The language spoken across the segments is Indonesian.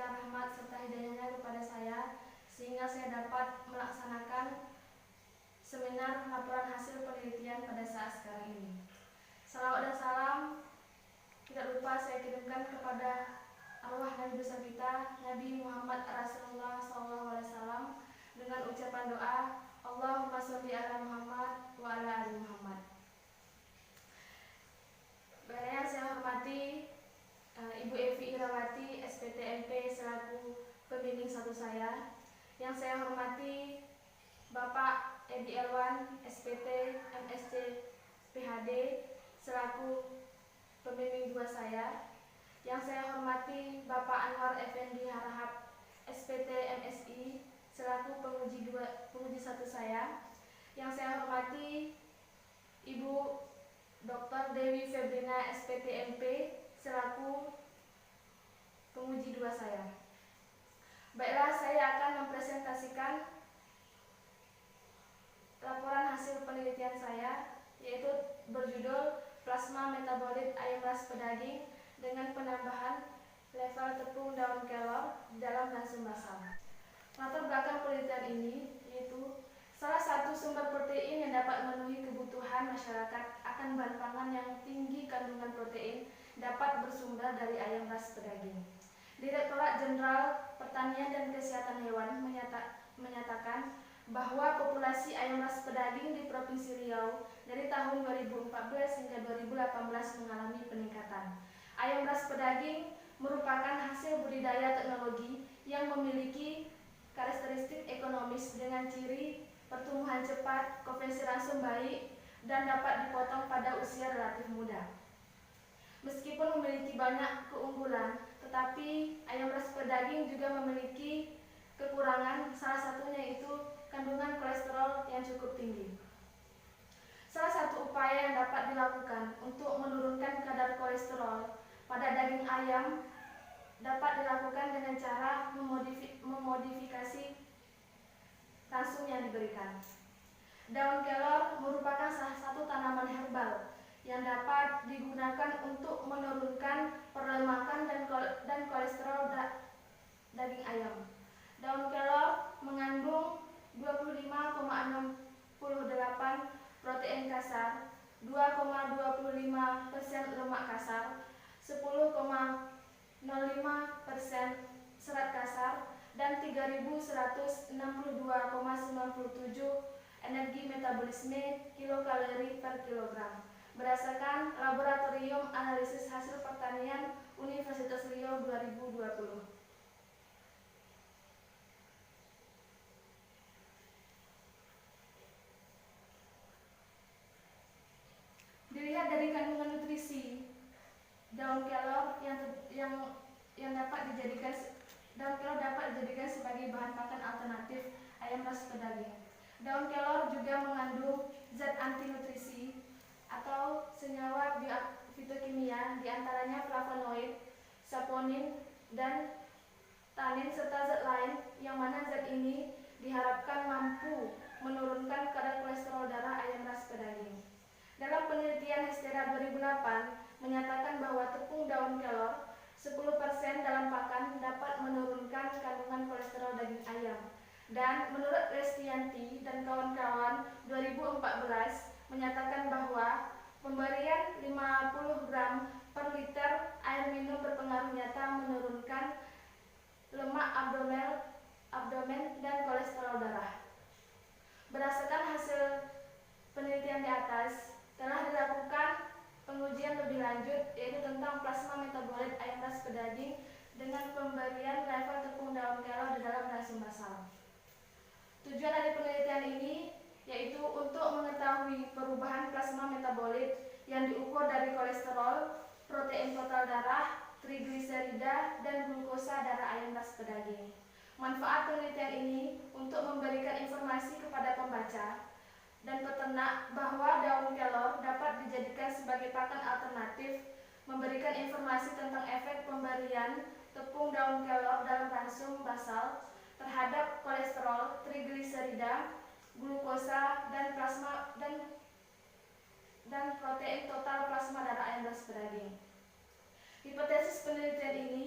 memberikan rahmat serta hidayahnya kepada saya sehingga saya dapat melaksanakan seminar laporan hasil penelitian pada saat sekarang ini. Salawat dan salam tidak lupa saya kirimkan kepada arwah Nabi besar kita Nabi Muhammad Rasulullah SAW dengan ucapan doa Allahumma sholli ala Muhammad wa ala ali Muhammad. Yang saya hormati Ibu Evi Irawati SPTMP selaku pembimbing satu saya. Yang saya hormati Bapak Edi Elwan SPT MSc PhD selaku pembimbing dua saya. Yang saya hormati Bapak Anwar Effendi Harahap SPT MSI selaku penguji satu saya. Yang saya hormati Ibu Dr. Dewi Febrina SPTMP selaku penguji dua saya. Baiklah, saya akan mempresentasikan laporan hasil penelitian saya, yaitu berjudul Plasma Metabolit Ayam Ras Pedaging dengan penambahan level tepung daun kelor dalam langsung basal. Latar belakang penelitian ini yaitu salah satu sumber protein yang dapat memenuhi kebutuhan masyarakat akan bahan pangan yang tinggi kandungan protein dapat bersumber dari ayam ras pedaging. Direktorat Jenderal Pertanian dan Kesehatan Hewan menyatakan bahwa populasi ayam ras pedaging di Provinsi Riau dari tahun 2014 hingga 2018 mengalami peningkatan. Ayam ras pedaging merupakan hasil budidaya teknologi yang memiliki karakteristik ekonomis dengan ciri pertumbuhan cepat, konversi langsung baik, dan dapat dipotong pada usia relatif muda. Meskipun memiliki banyak keunggulan, tetapi ayam ras pedaging juga memiliki kekurangan, salah satunya itu kandungan kolesterol yang cukup tinggi. Salah satu upaya yang dapat dilakukan untuk menurunkan kadar kolesterol pada daging ayam dapat dilakukan dengan cara memodifikasi langsung yang diberikan. Daun kelor merupakan salah satu tanaman herbal yang dapat digunakan untuk menurunkan perlemakan dan kolesterol daging ayam. Daun kelor mengandung 25,68% protein kasar, 2,25% lemak kasar, 10,05% serat kasar, dan 3162,97 energi metabolisme kilokalori per kilogram berdasarkan Laboratorium Analisis Hasil Pertanian Universitas Riau 2020. Dilihat dari kandungan nutrisi, daun kelor yang dapat dijadikan sebagai bahan pakan alternatif ayam ras pedaging. Daun kelor juga mengandung zat anti nutrisi atau senyawa fitokimia, diantaranya flavonoid, saponin, dan tanin serta zat lain yang mana zat ini diharapkan mampu menurunkan kadar kolesterol darah ayam ras pedaging. Dalam penelitian Hestera 2008 menyatakan bahwa tepung daun kelor 10% dalam pakan dapat menurunkan kandungan kolesterol daging ayam. Dan menurut Restianti dan kawan-kawan 2014 menyatakan bahwa pemberian 50 gram per liter air minum berpengaruh nyata menurunkan lemak abdomen dan kolesterol darah. Berdasarkan hasil penelitian di atas, telah dilakukan pengujian lebih lanjut yaitu tentang plasma metabolit ayam ras pedaging dengan pemberian level tepung daun kelor di dalam langsung basal. Tujuan dari penelitian ini yaitu untuk mengetahui perubahan plasma metabolit yang diukur dari kolesterol, protein total darah, trigliserida, dan glukosa darah ayam ras pedaging. Manfaat penelitian ini untuk memberikan informasi kepada pembaca dan peternak bahwa daun kelor dapat dijadikan sebagai pakan alternatif, memberikan informasi tentang efek pemberian tepung daun kelor dalam langsung basal terhadap kolesterol, trigliserida, glukosa, dan plasma dan protein total plasma darah ayam ras pedaging. Hipotesis penelitian ini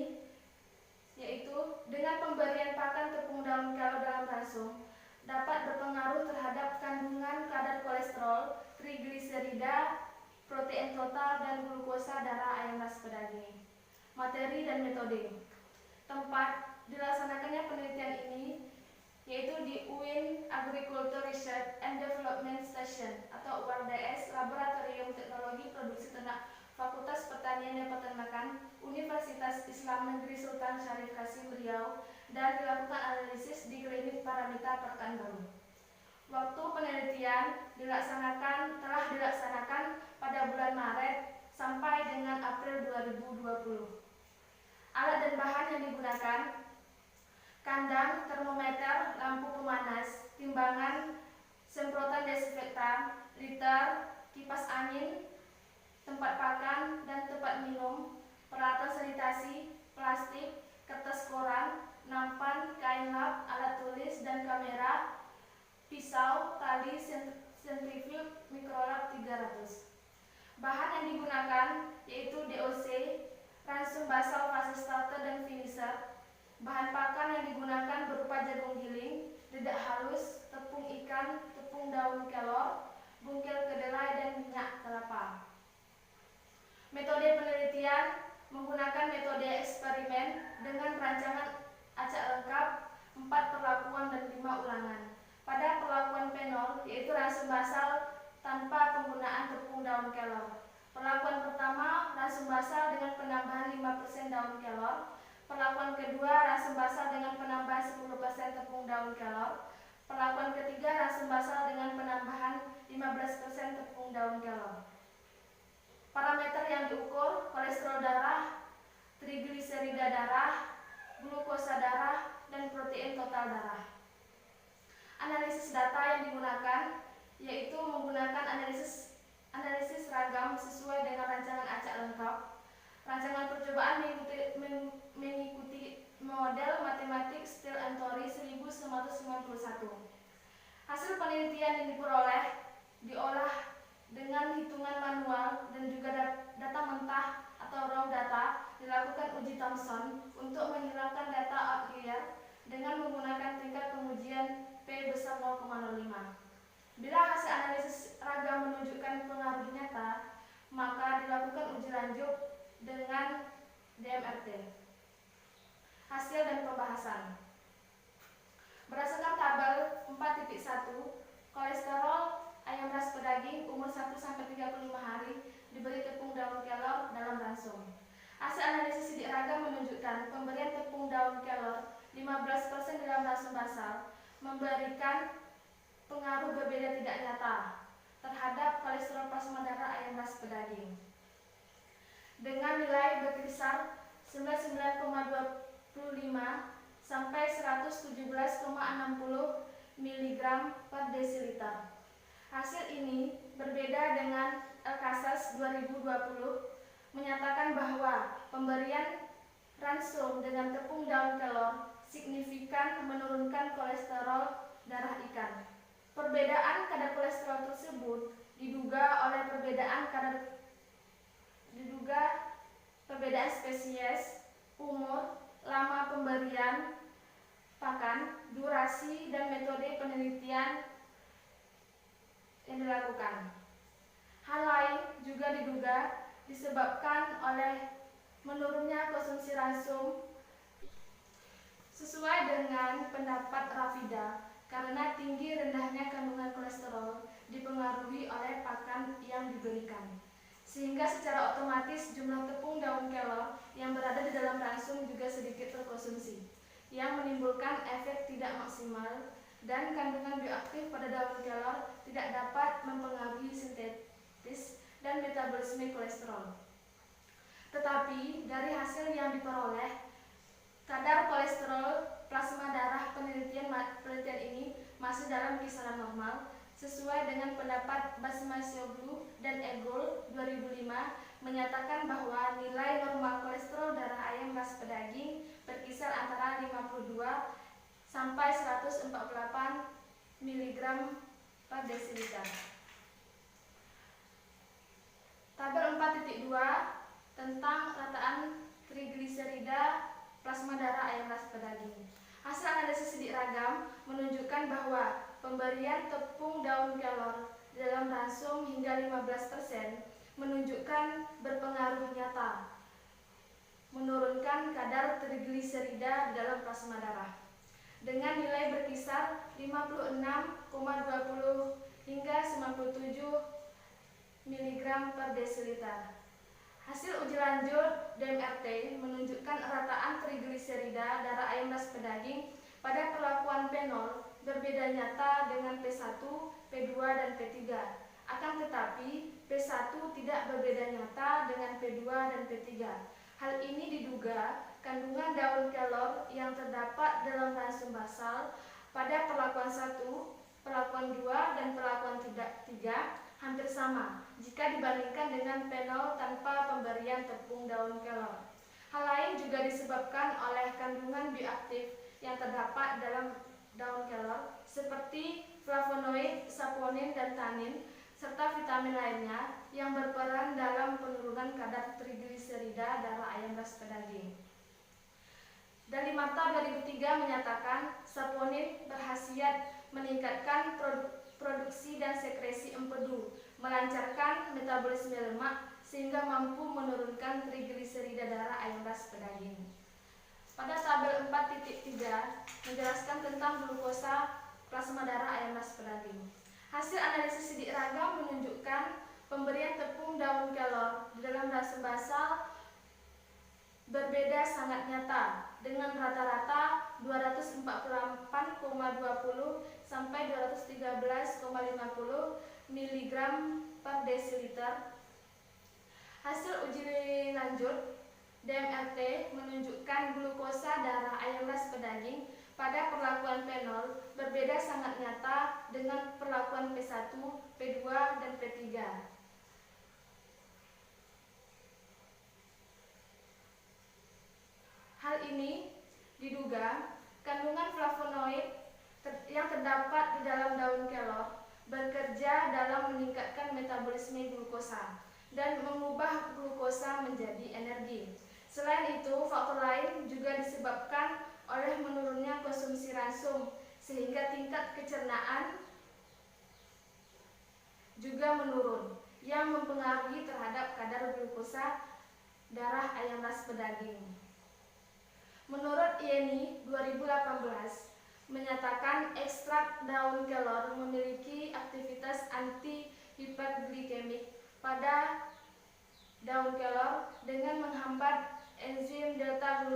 yaitu berpengaruh terhadap kandungan kadar kolesterol, trigliserida, protein total, dan glukosa darah ayam ras pedaging. Materi dan metode. Tempat dilaksanakannya penelitian ini yaitu di UIN Agriculture Research and Development Station atau URDS, Laboratorium Teknologi Produksi Ternak Fakultas Pertanian dan Peternakan Universitas Islam Negeri Sultan Syarif Kasim Riau, dan dilakukan analisis di klinik Paramita Pekanbaru. Waktu penelitian telah dilaksanakan pada bulan Maret sampai dengan April 2020. Alat dan bahan yang digunakan: kandang, termometer, lampu pemanas, timbangan, semprotan desinfektan, liter, kipas angin, tempat pakan dan tempat minum, peralatan sanitasi, plastik, kertas koran, nampan, kain lap, alat tulis dan kamera, pisau, tali, sentrifug, mikrolab 300. Bahan yang digunakan yaitu DOC, ransum basal fase starter dan finisher. Bahan pakan yang digunakan berupa jagung giling, dedak halus, tepung ikan, tepung daun kelor, bungkel kedelai, dan minyak kelapa. Metode penelitian menggunakan metode eksperimen dengan rancangan acak lengkap, 4 perlakuan dan 5 ulangan. Pada perlakuan penol yaitu ransum basal tanpa penggunaan tepung daun kelor. Perlakuan pertama, ransum basal dengan penambahan 5% daun kelor. Perlakuan kedua, ransum basal dengan penambahan 10% tepung daun kelor. Perlakuan ketiga, ransum basal dengan penambahan 15% tepung daun kelor. Parameter yang diukur: kolesterol darah, trigliserida darah, glukosa darah, dan protein total darah. Analisis data yang digunakan yaitu menggunakan analisis ragam sesuai dengan rancangan acak lengkap. Rancangan percobaan mengikuti model matematik Steele and Torrey 1991. Hasil penelitian yang diperoleh diolah dengan hitungan manual dan juga data mentah atau raw data. Dilakukan uji Thomson untuk menghilangkan data outlier dengan menggunakan tingkat pengujian P besar 0,05. Bila hasil analisis ragam menunjukkan pengaruh nyata, maka dilakukan uji lanjut dengan DMRT. Hasil dan pembahasan. Berdasarkan tabel 4.1, kolesterol ayam ras pedaging umur 1-35 hari diberi tepung daun kelor dalam ransum. Hasil analisis sidik ragam menunjukkan pemberian tepung daun kelor 15% dalam ransum basal memberikan pengaruh berbeda tidak nyata terhadap kolesterol plasma darah ayam ras pedaging dengan nilai berkisar 99,25 sampai 117,60 mg per desiliter. Hasil ini berbeda dengan LKSES 2020 menyatakan bahwa pemberian ransum dengan tepung daun kelor signifikan menurunkan kolesterol darah ikan. Perbedaan kadar kolesterol tersebut diduga oleh perbedaan spesies, umur, lama pemberian pakan, durasi, dan metode penelitian yang dilakukan. Hal lain juga diduga disebabkan oleh menurunnya konsumsi ransum. Sesuai dengan pendapat Rafida, karena tinggi rendahnya kandungan kolesterol dipengaruhi oleh pakan yang diberikan, sehingga secara otomatis jumlah tepung daun kelor yang berada di dalam ransum juga sedikit terkonsumsi, yang menimbulkan efek tidak maksimal, dan kandungan bioaktif pada daun kelor tidak dapat mempengaruhi sintesis dan metabolisme kolesterol. Tetapi dari hasil yang diperoleh, kadar kolesterol plasma darah penelitian ini masih dalam kisaran normal, sesuai dengan pendapat Basmasioglu dan Egol 2005 menyatakan bahwa nilai normal kolesterol darah ayam ras pedaging berkisar antara 52 sampai 148 mg per desiliter. Tabel 4.2 tentang rataan trigliserida plasma darah ayam ras pedaging. Hasil analisis sidik ragam menunjukkan bahwa pemberian tepung daun kelor dalam ransum hingga 15% menunjukkan berpengaruh nyata menurunkan kadar trigliserida di dalam plasma darah dengan nilai berkisar 56,20 hingga 97 mg per desiliter. Hasil uji lanjut DMRT menunjukkan rataan trigliserida darah ayam ras pedaging pada perlakuan penol berbeda nyata dengan P1, P2, dan P3. Akan tetapi P1 tidak berbeda nyata dengan P2 dan P3. Hal ini diduga kandungan daun kelor yang terdapat dalam ransum basal pada perlakuan 1, perlakuan 2, dan perlakuan 3 hampir sama jika dibandingkan dengan penol tanpa pemberian tepung daun kelor. Hal lain juga disebabkan oleh kandungan bioaktif yang terdapat dalam daun kelor seperti flavonoid, saponin, dan tanin, serta vitamin lainnya yang berperan dalam penurunan kadar trigliserida darah ayam ras pedaging. Dan di Marta 2003 menyatakan saponin berkhasiat meningkatkan produksi dan sekresi empedu, melancarkan metabolisme lemak sehingga mampu menurunkan trigliserida darah ayam ras pedaging. Pada tabel 4.3 menjelaskan tentang glukosa plasma darah ayam ras pedaging. Hasil analisis sidik ragam menunjukkan pemberian tepung daun kelor di dalam ransum basal berbeda sangat nyata dengan rata-rata 248,20 sampai 213,50 mg per desiliter. Hasil uji lanjut DMRT menunjukkan glukosa darah ayam ras pedaging pada perlakuan penol berbeda sangat nyata dengan perlakuan P1, P2, dan P3. Hal ini diduga kandungan flavonoid yang terdapat di dalam daun kelor bekerja dalam meningkatkan metabolisme glukosa dan mengubah glukosa menjadi energi. Selain itu, faktor lain juga disebabkan oleh menurunnya konsumsi ransum sehingga tingkat kecernaan juga menurun yang mempengaruhi terhadap kadar glukosa darah ayam ras pedaging. Menurut Yeni 2018 menyatakan ekstrak daun kelor memiliki aktivitas anti-hiperglikemik pada daun kelor dengan menghambat enzim delta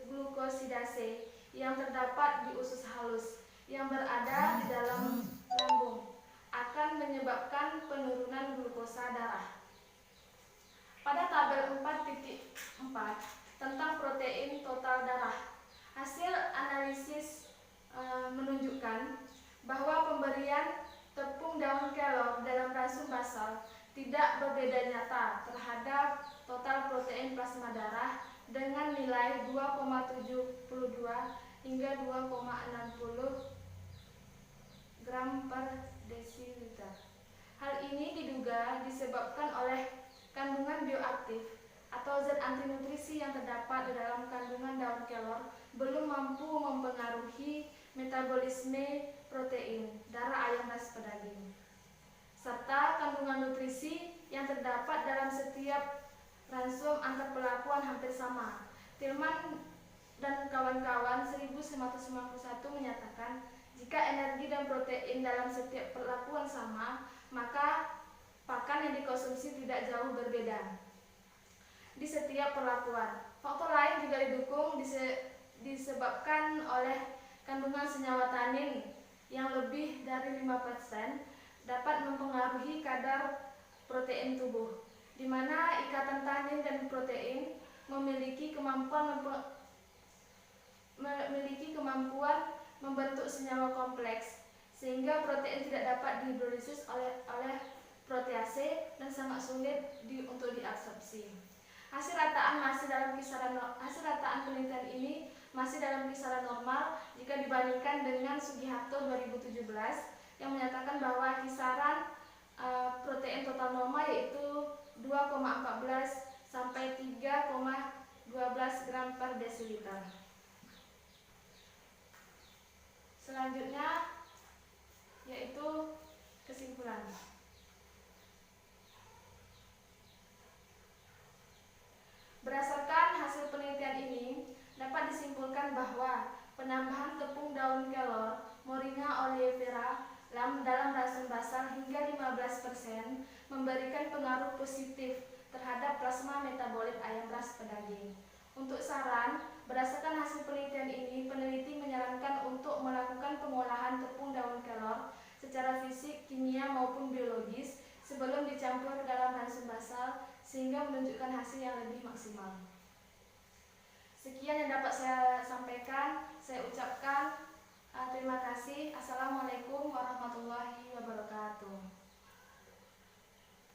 glukosidase yang terdapat di usus halus yang berada di dalam lambung akan menyebabkan penurunan glukosa darah. Pada tabel 4.4 tentang protein total darah, hasil analisis menunjukkan bahwa pemberian tepung daun kelor dalam ransum basal tidak berbeda nyata terhadap total protein plasma darah dengan nilai 2,72 hingga 2,60 gram per desiliter. Hal ini diduga disebabkan oleh kandungan bioaktif atau zat anti nutrisi yang terdapat di dalam kandungan daun kelor belum mampu mempengaruhi metabolisme protein darah ayam ras pedaging, serta kandungan nutrisi yang terdapat dalam setiap ransum antar perlakuan hampir sama. Tillman dan kawan-kawan 1991 menyatakan jika energi dan protein dalam setiap perlakuan sama, maka pakan yang dikonsumsi tidak jauh berbeda di setiap perlakuan. Faktor lain juga didukung disebabkan oleh kandungan senyawa tanin yang lebih dari 5% dapat mempengaruhi kadar protein tubuh, di mana ikatan tanin dan protein memiliki kemampuan membentuk senyawa kompleks sehingga protein tidak dapat dihidrolisis oleh protease dan sangat sulit untuk diabsorpsi. Hasil rataan penelitian ini masih dalam kisaran normal jika dibandingkan dengan Sugiharto 2017 yang menyatakan bahwa kisaran protein total normal yaitu 2,14 sampai 3,12 gram per desiliter. Selanjutnya yaitu kesimpulan. Berdasarkan hasil penelitian ini, dapat disimpulkan bahwa penambahan tepung daun kelor Moringa oleifera dalam rason basal hingga 15% memberikan pengaruh positif terhadap plasma metabolit ayam ras pedaging. Untuk saran, berdasarkan hasil penelitian ini, peneliti menyarankan untuk melakukan pengolahan tepung daun kelor secara fisik, kimia maupun biologis sebelum dicampur ke dalam rason basal sehingga menunjukkan hasil yang lebih maksimal. Sekian yang dapat saya sampaikan. Saya ucapkan terima kasih. Assalamualaikum warahmatullahi wabarakatuh.